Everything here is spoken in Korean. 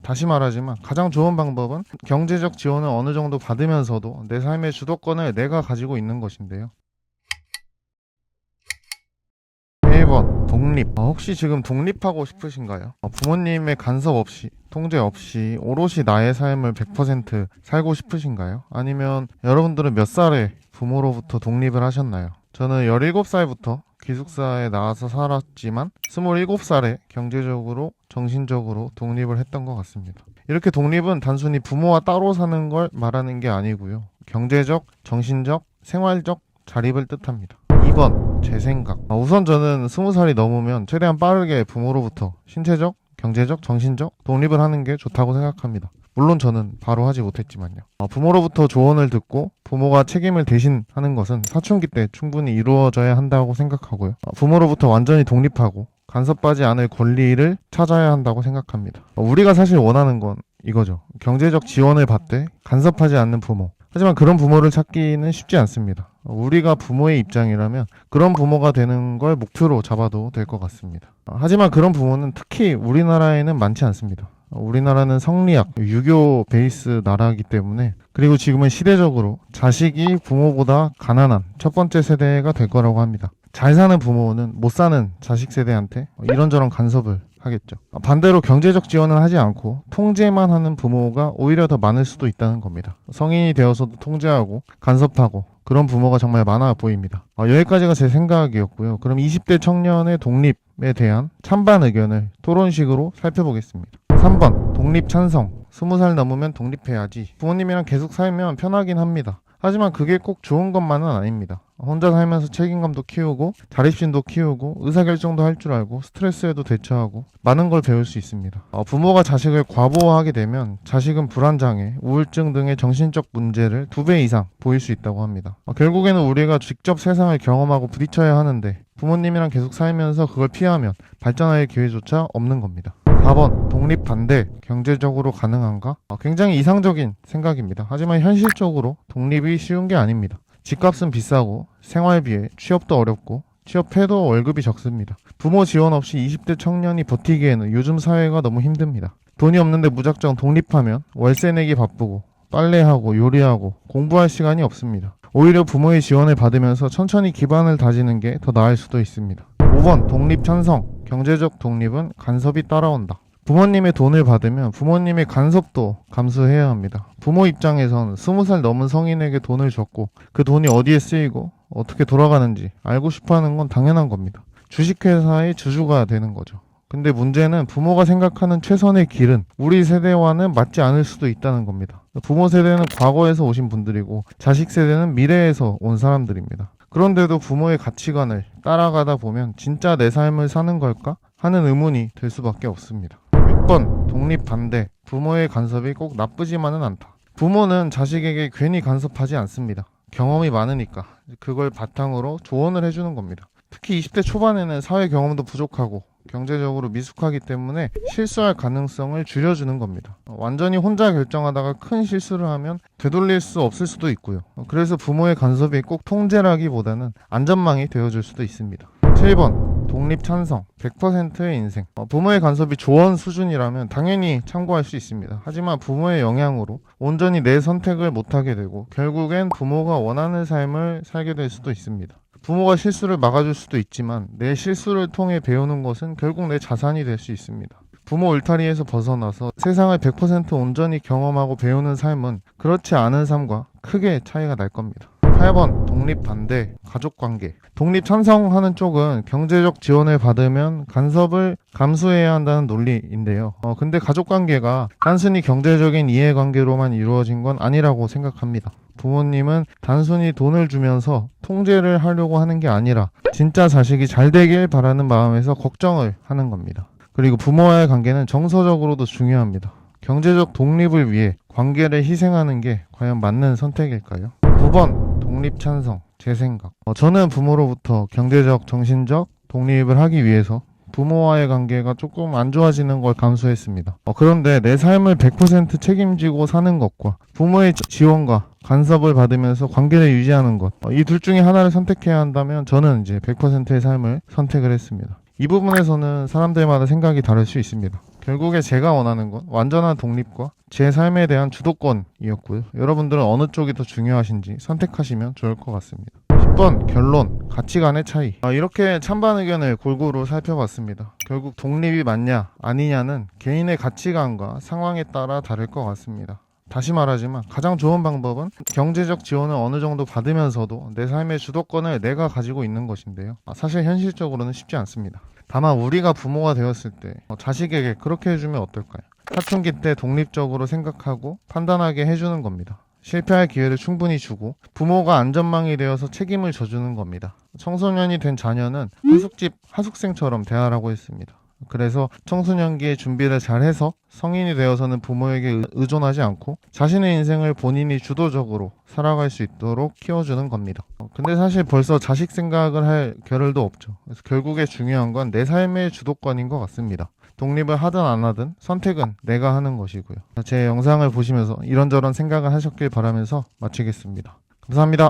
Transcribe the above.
다시 말하지만 가장 좋은 방법은 경제적 지원을 어느 정도 받으면서도 내 삶의 주도권을 내가 가지고 있는 것인데요. 1번 독립. 혹시 지금 독립하고 싶으신가요? 부모님의 간섭 없이, 통제 없이 오롯이 나의 삶을 100% 살고 싶으신가요? 아니면 여러분들은 몇 살에 부모로부터 독립을 하셨나요? 저는 17살부터 기숙사에 나와서 살았지만 27살에 경제적으로, 정신적으로 독립을 했던 것 같습니다. 이렇게 독립은 단순히 부모와 따로 사는 걸 말하는 게 아니고요. 경제적, 정신적, 생활적 자립을 뜻합니다. 2번, 제 생각. 우선 저는 20살이 넘으면 최대한 빠르게 부모로부터 신체적, 경제적, 정신적 독립을 하는 게 좋다고 생각합니다. 물론 저는 바로 하지 못했지만요. 부모로부터 조언을 듣고 부모가 책임을 대신하는 것은 사춘기 때 충분히 이루어져야 한다고 생각하고요. 부모로부터 완전히 독립하고 간섭받지 않을 권리를 찾아야 한다고 생각합니다. 우리가 사실 원하는 건 이거죠. 경제적 지원을 받되 간섭하지 않는 부모. 하지만 그런 부모를 찾기는 쉽지 않습니다. 우리가 부모의 입장이라면 그런 부모가 되는 걸 목표로 잡아도 될 것 같습니다. 하지만 그런 부모는 특히 우리나라에는 많지 않습니다. 우리나라는 성리학, 유교 베이스 나라이기 때문에, 그리고 지금은 시대적으로 자식이 부모보다 가난한 첫 번째 세대가 될 거라고 합니다. 잘 사는 부모는 못 사는 자식 세대한테 이런저런 간섭을 하겠죠. 반대로 경제적 지원을 하지 않고 통제만 하는 부모가 오히려 더 많을 수도 있다는 겁니다. 성인이 되어서도 통제하고 간섭하고 그런 부모가 정말 많아 보입니다. 여기까지가 제 생각이었고요. 그럼 20대 청년의 독립에 대한 찬반 의견을 토론식으로 살펴보겠습니다. 3번, 독립 찬성. 20살 넘으면 독립해야지. 부모님이랑 계속 살면 편하긴 합니다. 하지만 그게 꼭 좋은 것만은 아닙니다. 혼자 살면서 책임감도 키우고 자립심도 키우고 의사결정도 할 줄 알고 스트레스에도 대처하고 많은 걸 배울 수 있습니다. 부모가 자식을 과보호하게 되면 자식은 불안장애, 우울증 등의 정신적 문제를 2배 이상 보일 수 있다고 합니다. 결국에는 우리가 직접 세상을 경험하고 부딪혀야 하는데 부모님이랑 계속 살면서 그걸 피하면 발전할 기회조차 없는 겁니다. 4번, 독립 반대. 경제적으로 가능한가? 굉장히 이상적인 생각입니다. 하지만 현실적으로 독립이 쉬운 게 아닙니다. 집값은 비싸고 생활비에 취업도 어렵고 취업해도 월급이 적습니다. 부모 지원 없이 20대 청년이 버티기에는 요즘 사회가 너무 힘듭니다. 돈이 없는데 무작정 독립하면 월세 내기 바쁘고 빨래하고 요리하고 공부할 시간이 없습니다. 오히려 부모의 지원을 받으면서 천천히 기반을 다지는 게 더 나을 수도 있습니다. 5번, 독립 찬성. 경제적 독립은 간섭이 따라온다. 부모님의 돈을 받으면 부모님의 간섭도 감수해야 합니다. 부모 입장에선 20살 넘은 성인에게 돈을 줬고 그 돈이 어디에 쓰이고 어떻게 돌아가는지 알고 싶어하는 건 당연한 겁니다. 주식회사의 주주가 되는 거죠. 근데 문제는 부모가 생각하는 최선의 길은 우리 세대와는 맞지 않을 수도 있다는 겁니다. 부모 세대는 과거에서 오신 분들이고 자식 세대는 미래에서 온 사람들입니다. 그런데도 부모의 가치관을 따라가다 보면 진짜 내 삶을 사는 걸까 하는 의문이 들 수밖에 없습니다. 6번, 독립 반대. 부모의 간섭이 꼭 나쁘지만은 않다. 부모는 자식에게 괜히 간섭하지 않습니다. 경험이 많으니까 그걸 바탕으로 조언을 해주는 겁니다. 특히 20대 초반에는 사회 경험도 부족하고 경제적으로 미숙하기 때문에 실수할 가능성을 줄여주는 겁니다. 완전히 혼자 결정하다가 큰 실수를 하면 되돌릴 수 없을 수도 있고요. 그래서 부모의 간섭이 꼭 통제라기보다는 안전망이 되어줄 수도 있습니다. 7번, 독립 찬성. 100%의 인생. 부모의 간섭이 조언 수준이라면 당연히 참고할 수 있습니다. 하지만 부모의 영향으로 온전히 내 선택을 못하게 되고 결국엔 부모가 원하는 삶을 살게 될 수도 있습니다. 부모가 실수를 막아줄 수도 있지만 내 실수를 통해 배우는 것은 결국 내 자산이 될 수 있습니다. 부모 울타리에서 벗어나서 세상을 100% 온전히 경험하고 배우는 삶은 그렇지 않은 삶과 크게 차이가 날 겁니다. 8번, 독립 반대. 가족관계. 독립 찬성하는 쪽은 경제적 지원을 받으면 간섭을 감수해야 한다는 논리인데요. 근데 가족관계가 단순히 경제적인 이해관계로만 이루어진 건 아니라고 생각합니다. 부모님은 단순히 돈을 주면서 통제를 하려고 하는 게 아니라 진짜 자식이 잘 되길 바라는 마음에서 걱정을 하는 겁니다. 그리고 부모와의 관계는 정서적으로도 중요합니다. 경제적 독립을 위해 관계를 희생하는 게 과연 맞는 선택일까요? 9번, 독립 찬성. 제 생각. 저는 부모로부터 경제적, 정신적 독립을 하기 위해서 부모와의 관계가 조금 안 좋아지는 걸 감수했습니다. 그런데 내 삶을 100% 책임지고 사는 것과 부모의 지원과 간섭을 받으면서 관계를 유지하는 것, 이 둘 중에 하나를 선택해야 한다면 저는 이제 100%의 삶을 선택을 했습니다. 이 부분에서는 사람들마다 생각이 다를 수 있습니다. 결국에 제가 원하는 건 완전한 독립과 제 삶에 대한 주도권이었고요. 여러분들은 어느 쪽이 더 중요하신지 선택하시면 좋을 것 같습니다. 10번 결론, 가치관의 차이. 이렇게 찬반 의견을 골고루 살펴봤습니다. 결국 독립이 맞냐 아니냐는 개인의 가치관과 상황에 따라 다를 것 같습니다. 다시 말하지만 가장 좋은 방법은 경제적 지원을 어느 정도 받으면서도 내 삶의 주도권을 내가 가지고 있는 것인데요. 사실 현실적으로는 쉽지 않습니다. 다만 우리가 부모가 되었을 때 자식에게 그렇게 해주면 어떨까요? 사춘기 때 독립적으로 생각하고 판단하게 해주는 겁니다. 실패할 기회를 충분히 주고 부모가 안전망이 되어서 책임을 져주는 겁니다. 청소년이 된 자녀는 하숙생처럼 대하라고 했습니다. 그래서 청소년기에 준비를 잘해서 성인이 되어서는 부모에게 의존하지 않고 자신의 인생을 본인이 주도적으로 살아갈 수 있도록 키워주는 겁니다. 근데 사실 벌써 자식 생각을 할 겨를도 없죠. 그래서 결국에 중요한 건 내 삶의 주도권인 것 같습니다. 독립을 하든 안 하든 선택은 내가 하는 것이고요. 제 영상을 보시면서 이런저런 생각을 하셨길 바라면서 마치겠습니다. 감사합니다.